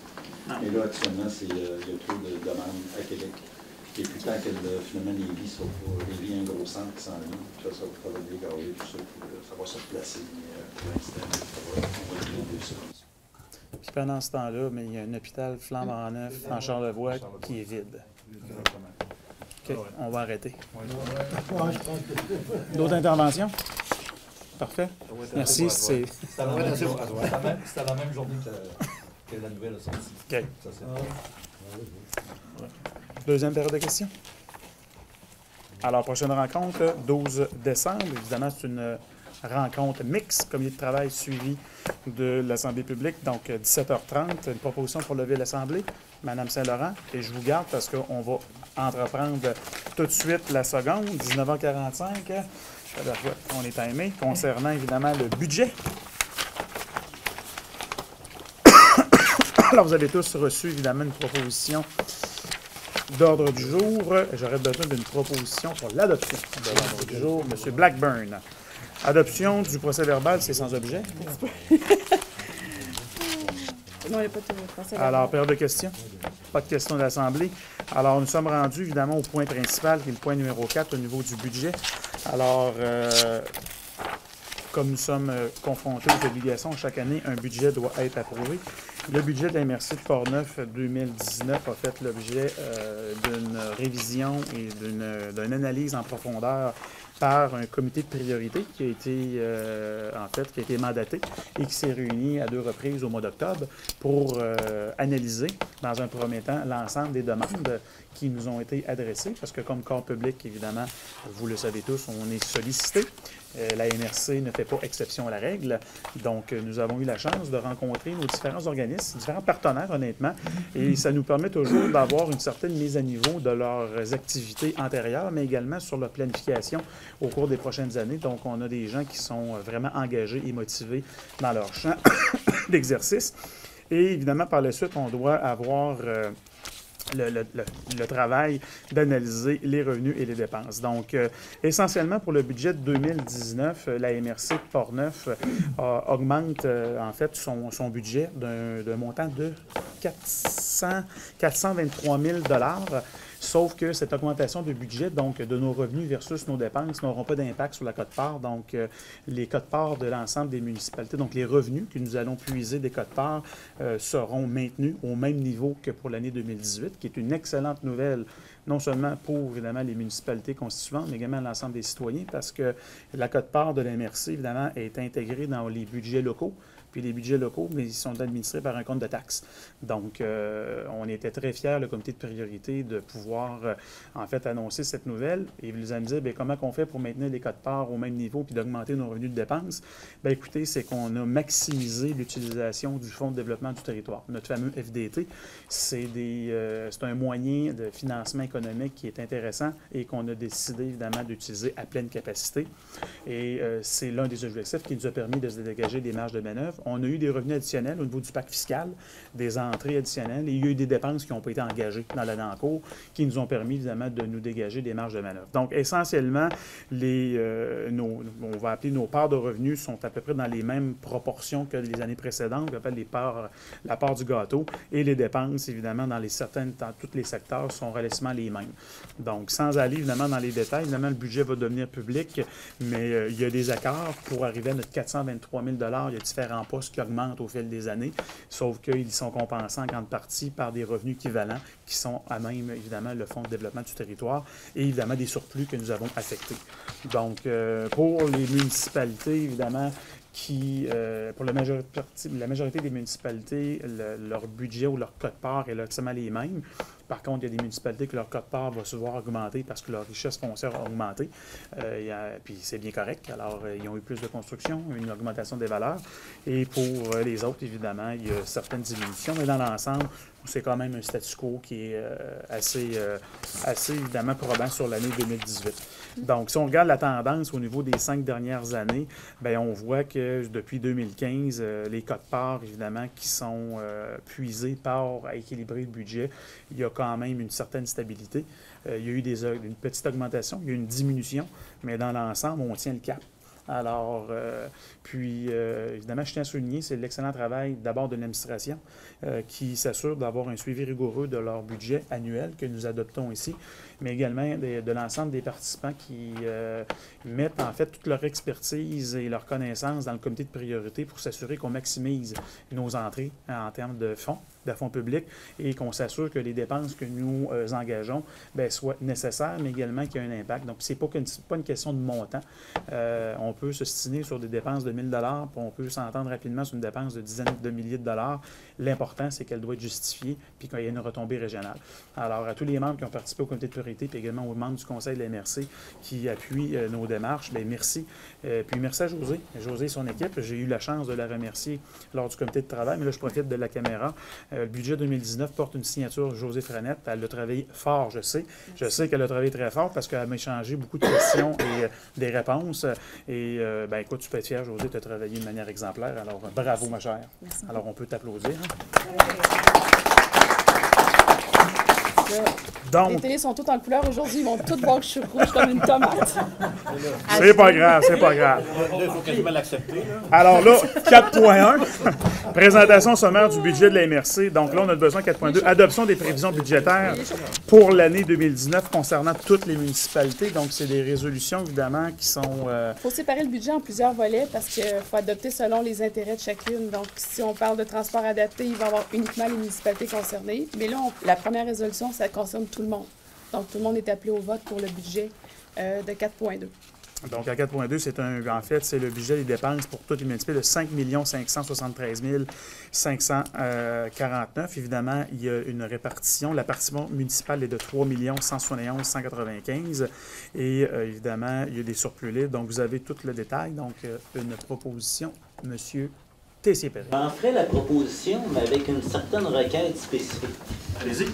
Et là, actuellement, il y a trop de demandes à Québec. Et puis, tant que finalement les lits sont pas, les lits engrossants qui s'en viennent, ça va dégager tout ça, ça va se replacer. Mais pour l'instant, on va diminuer ça. Puis pendant ce temps-là, il y a un hôpital flambant neuf en Charlevoix qui est vide. OK, on va arrêter. D'autres interventions? Parfait. Merci. C'était la même journée que la nouvelle a sorti. OK. Deuxième période de questions. Alors, prochaine rencontre, 12 décembre. Évidemment, c'est une rencontre mixte, comité de travail suivi de l'Assemblée publique. Donc, 17h30, une proposition pour lever l'Assemblée. Mme Saint-Laurent, et je vous garde parce qu'on va entreprendre tout de suite la seconde, 19h45. On est timé, concernant évidemment le budget. Alors, vous avez tous reçu évidemment une proposition d'ordre du jour. J'aurais besoin d'une proposition pour l'adoption de l'ordre du jour. M. Blackburn. Adoption du procès-verbal, c'est sans objet. Non, il n'y a pas de procès. Alors, période de questions. Pas de questions de l'Assemblée. Alors, nous sommes rendus évidemment au point principal, qui est le point numéro 4 au niveau du budget. Alors, comme nous sommes confrontés aux obligations, chaque année, un budget doit être approuvé. Le budget de la MRC de Portneuf 2019 a fait l'objet d'une révision et d'une analyse en profondeur par un comité de priorité qui a été mandaté et qui s'est réuni à 2 reprises au mois d'octobre pour analyser, dans un premier temps, l'ensemble des demandes qui nous ont été adressées, parce que comme corps public, évidemment, vous le savez tous, on est sollicité. La MRC ne fait pas exception à la règle. Donc, nous avons eu la chance de rencontrer nos différents organismes, différents partenaires, honnêtement, et ça nous permet toujours d'avoir une certaine mise à niveau de leurs activités antérieures, mais également sur leur planification au cours des prochaines années. Donc, on a des gens qui sont vraiment engagés et motivés dans leur champ d'exercice. Et évidemment, par la suite, on doit avoir le travail d'analyser les revenus et les dépenses. Donc, essentiellement, pour le budget de 2019, la MRC de Portneuf augmente en fait son budget d'un montant de 423 000 $. Sauf que cette augmentation de budget, donc de nos revenus versus nos dépenses, n'auront pas d'impact sur la quote-part. Donc, les quote-part de l'ensemble des municipalités, donc les revenus que nous allons puiser des quote-part seront maintenus au même niveau que pour l'année 2018, qui est une excellente nouvelle, non seulement pour, évidemment, les municipalités constituantes, mais également l'ensemble des citoyens, parce que la quote-part de la MRC, évidemment, est intégrée dans les budgets locaux. Puis les budgets locaux, mais ils sont administrés par un compte de taxes. Donc, on était très fiers, le comité de priorité, de pouvoir, en fait, annoncer cette nouvelle. Et vous allez me dire, bien, comment on fait pour maintenir les quote-part au même niveau puis d'augmenter nos revenus de dépenses? Bien, écoutez, c'est qu'on a maximisé l'utilisation du Fonds de développement du territoire. Notre fameux FDT, c'est un moyen de financement économique qui est intéressant et qu'on a décidé, évidemment, d'utiliser à pleine capacité. Et c'est l'un des objectifs qui nous a permis de se dégager des marges de manœuvre. On a eu des revenus additionnels au niveau du pacte fiscal, des entrées additionnelles, et il y a eu des dépenses qui n'ont pas été engagées dans l'année en cours, qui nous ont permis, évidemment, de nous dégager des marges de manœuvre. Donc, essentiellement, on va appeler nos parts de revenus sont à peu près dans les mêmes proportions que les années précédentes, on appelle la part du gâteau, et les dépenses, évidemment, dans tous les secteurs, sont relativement les mêmes. Donc, sans aller, évidemment, dans les détails, évidemment, le budget va devenir public, mais il y a des accords pour arriver à notre 423 000 $. Il y a différents postes qui augmentent au fil des années, sauf qu'ils sont compensés en grande partie par des revenus équivalents qui sont à même, évidemment, le Fonds de développement du territoire et, évidemment, des surplus que nous avons affectés. Donc, pour les municipalités, évidemment, pour la majorité des municipalités, leur budget ou leur quote-part est relativement les mêmes. Par contre, il y a des municipalités que leur quote-part va se voir augmenter parce que leur richesse foncière a augmenté. Puis c'est bien correct. Alors, ils ont eu plus de construction, une augmentation des valeurs. Et pour les autres, évidemment, il y a certaines diminutions. Mais dans l'ensemble, c'est quand même un statu quo qui est assez évidemment probant sur l'année 2018. Donc, si on regarde la tendance au niveau des 5 dernières années, bien, on voit que depuis 2015, les quote-part, évidemment, qui sont puisés à équilibrer le budget, il y a quand même une certaine stabilité. Il y a eu une petite augmentation, il y a eu une diminution, mais dans l'ensemble, on tient le cap. Alors, évidemment, je tiens à souligner, c'est l'excellent travail d'abord de l'administration qui s'assure d'avoir un suivi rigoureux de leur budget annuel que nous adoptons ici, mais également de l'ensemble des participants qui mettent en fait toute leur expertise et leur connaissance dans le comité de priorité pour s'assurer qu'on maximise nos entrées en termes de fonds publics et qu'on s'assure que les dépenses que nous engageons soient nécessaires, mais également qu'il y ait un impact. Donc, ce n'est pas une question de montant. On peut s'ostiner sur des dépenses de 1 000 $, puis on peut s'entendre rapidement sur une dépense de dizaines de milliers de dollars. L'important, c'est qu'elle doit être justifiée puis qu'il y ait une retombée régionale. Alors, à tous les membres qui ont participé au comité de priorité, puis également aux membres du conseil de la MRC qui appuient nos démarches, bien, merci. Puis merci à José et son équipe. J'ai eu la chance de la remercier lors du comité de travail, mais là, je profite de la caméra. Le budget 2019 porte une signature Josée Frenette. Elle a travaillé fort, je sais. Je sais qu'elle a travaillé très fort parce qu'elle m'a échangé beaucoup de questions et des réponses. Et, écoute, tu peux être fière, Josée, tu as travaillé de manière exemplaire. Alors, bravo, ma chère. Merci. Alors, on peut t'applaudir. Donc, les télés sont toutes en couleur aujourd'hui. Ils vont toutes voir que je suis rouge comme une tomate. C'est pas grave, c'est pas grave. Il faut quasiment l'accepter. Alors là, 4.1, présentation sommaire du budget de la MRC. Donc là, on a besoin 4.2, adoption des prévisions budgétaires pour l'année 2019 concernant toutes les municipalités. Donc, c'est des résolutions, évidemment, qui sont... Il faut séparer le budget en plusieurs volets parce qu'il faut adopter selon les intérêts de chacune. Donc, si on parle de transport adapté, il va y avoir uniquement les municipalités concernées. Mais là, la première résolution, ça concerne tout le monde. Donc, tout le monde est appelé au vote pour le budget de 4.2. Donc, à 4.2, c'est le budget des dépenses pour toutes les municipalités de 5 573 549. Évidemment, il y a une répartition. La participation municipale est de 3 171 195. Et évidemment, il y a des surplus libres. Donc, vous avez tout le détail. Donc, une proposition, M. Tessier-Perret. J'en ferai la proposition, mais avec une certaine requête spécifique. Allez-y.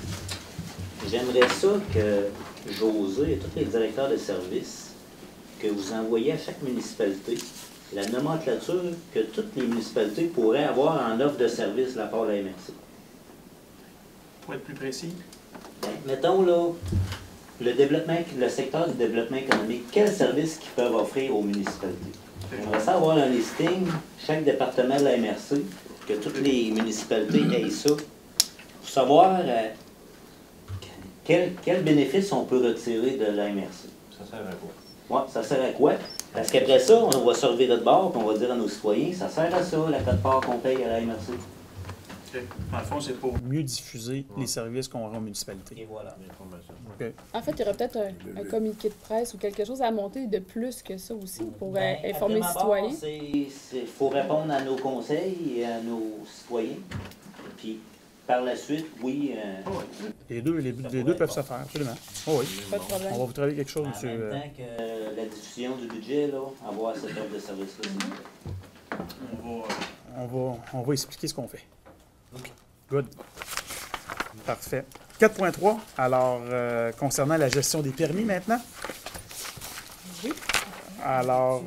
J'aimerais ça que José et tous les directeurs de services que vous envoyez à chaque municipalité, la nomenclature que toutes les municipalités pourraient avoir en offre de service de la part de la MRC. Pour être plus précis? Ben, mettons, là, le secteur du développement économique, quels services qu'ils peuvent offrir aux municipalités? On va savoir un listing, chaque département de la MRC, que toutes les municipalités aient ça, pour savoir quel bénéfice on peut retirer de la MRC. Ça sert à quoi? Oui, ça sert à quoi? Parce qu'après ça, on va se revirer de bord et on va dire à nos citoyens, ça sert à ça, la quote-part qu'on paye à la MRC. Dans le fond, c'est pour Mieux diffuser les services qu'on aura aux municipalités. Et voilà. OK. En fait, il y aurait peut-être un communiqué de presse ou quelque chose à monter de plus que ça aussi pour Ben, informer les après citoyens. Il faut répondre à nos conseils et à nos citoyens. Puis, par la suite, oui. Les deux peuvent se faire, absolument. Oh oui. Pas de problème. On va vous travailler quelque chose, En monsieur. même temps que la diffusion du budget, là, avoir cette offre de service-là. s'il vous plaît. On va expliquer ce qu'on fait. Good. Parfait. 4.3, alors, concernant la gestion des permis maintenant. Oui. Alors,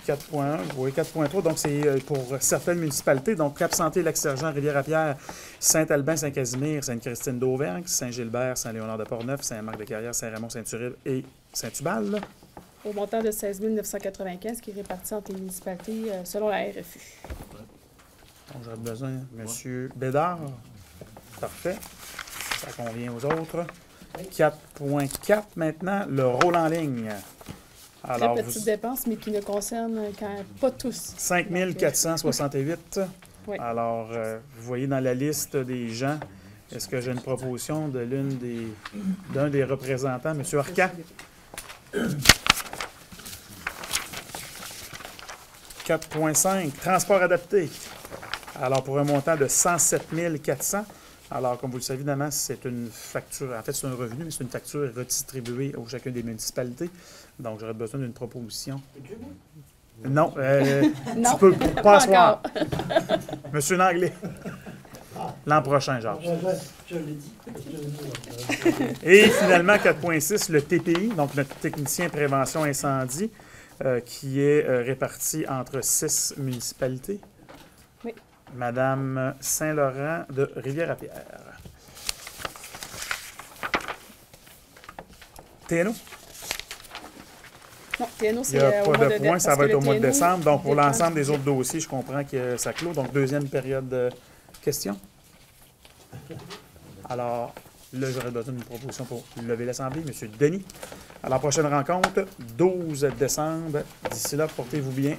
4.1, oui, 4.3, donc c'est pour certaines municipalités, donc Cap-Santé, Lac-Sergent, Rivière-à-Pierre, Saint-Albin, Saint-Casimir, Sainte-Christine d'Auvergne, Saint-Gilbert, Saint-Léonard-de-Portneuf, Saint-Marc-de-Carrière, Saint-Raymond, Saint-Turil et Saint-Tubal. Au montant de 16 995 qui est réparti entre les municipalités selon la RFU. Donc, j'aurais besoin de M. Bédard. Parfait. Ça convient aux autres. 4.4 maintenant, le rôle en ligne. Alors, Très petite dépense, mais qui ne concerne pas tous. 5 468. Oui. Alors, vous voyez dans la liste des gens, est-ce que j'ai une proposition de d'un des représentants, M. Arcan? 4.5, transport adapté. Alors, pour un montant de 107 400. Alors, comme vous le savez, évidemment, c'est une facture, en fait, c'est un revenu, mais c'est une facture redistribuée à chacune des municipalités. Donc, j'aurais besoin d'une proposition. Non, Non, tu peux pas asseoir. encore. Monsieur Langlais. L'an prochain, Georges. Je l'ai dit. Et finalement, 4.6, le TPI, donc notre technicien prévention incendie, qui est réparti entre 6 municipalités. Oui. Madame Saint-Laurent de Rivière-à-Pierre. TNO? Non, TNO, Il c'est n'y a au pas mois de points, ça parce va que être au le mois de TNO décembre. Donc, pour dépend l'ensemble du des budget. autres dossiers, je comprends que ça clôt. Donc, deuxième période de questions. Alors, là, j'aurais besoin d'une proposition pour lever l'Assemblée. Monsieur Denis. À la prochaine rencontre, 12 décembre. D'ici là, portez-vous bien.